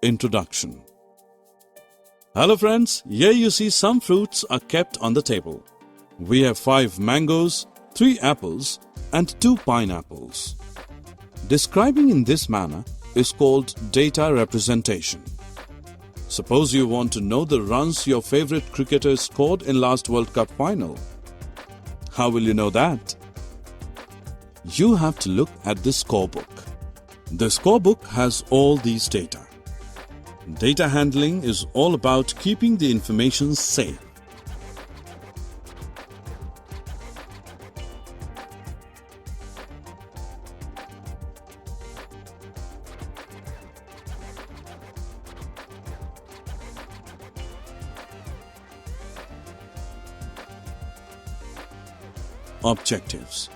Introduction. Hello friends, here you see some fruits are kept on the table. We have 5 mangoes, 3 apples and 2 pineapples. Describing in this manner is called data representation. Suppose you want to know the runs your favorite cricketer scored in last World Cup final. How will you know that? You have to look at the scorebook. The scorebook has all these data. Data handling is all about keeping the information safe. Objectives.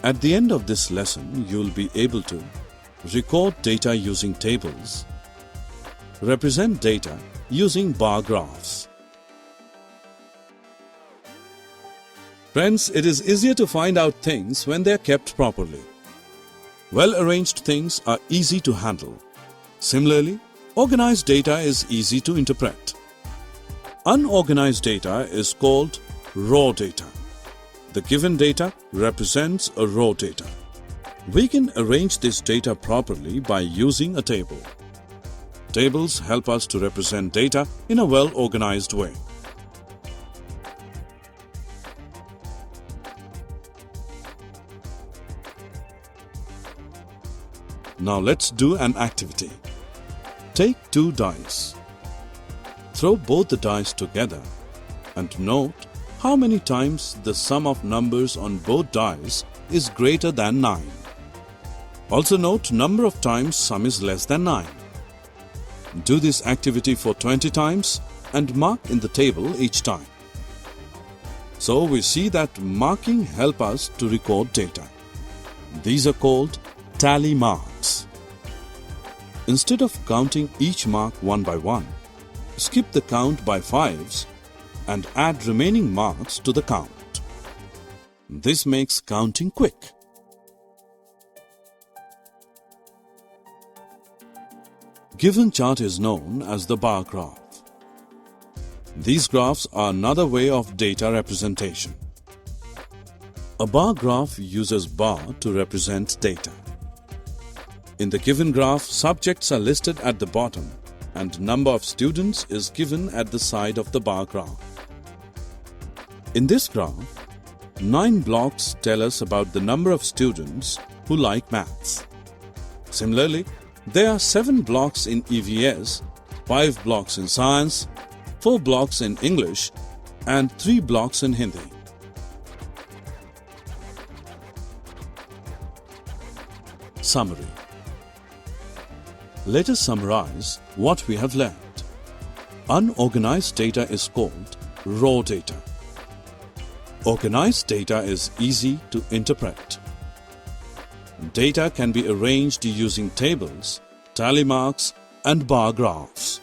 At the end of this lesson, you will be able to record data using tables, represent data using bar graphs. Friends, it is easier to find out things when they are kept properly. Well-arranged things are easy to handle. Similarly, organized data is easy to interpret. Unorganized data is called raw data. The given data represents a raw data. We can arrange this data properly by using a table. Tables help us to represent data in a well-organized way. Now let's do an activity. Take 2 dice. Throw both the dice together and note how many times the sum of numbers on both dice is greater than 9. Also note number of times sum is less than 9. Do this activity for 20 times and mark in the table each time. So we see that marking helps us to record data. These are called tally marks. Instead of counting each mark one by one, skip the count by 5s and add remaining marks to the count. This makes counting quick. Given chart is known as the bar graph. These graphs are another way of data representation. A bar graph uses bar to represent data. In the given graph, subjects are listed at the bottom and number of students is given at the side of the bar graph. In this graph, 9 blocks tell us about the number of students who like maths. Similarly, there are 7 blocks in EVS, 5 blocks in science, 4 blocks in English and 3 blocks in Hindi. Summary. Let us summarize what we have learned. Unorganized data is called raw data. Organized data is easy to interpret. Data can be arranged using tables, tally marks and bar graphs.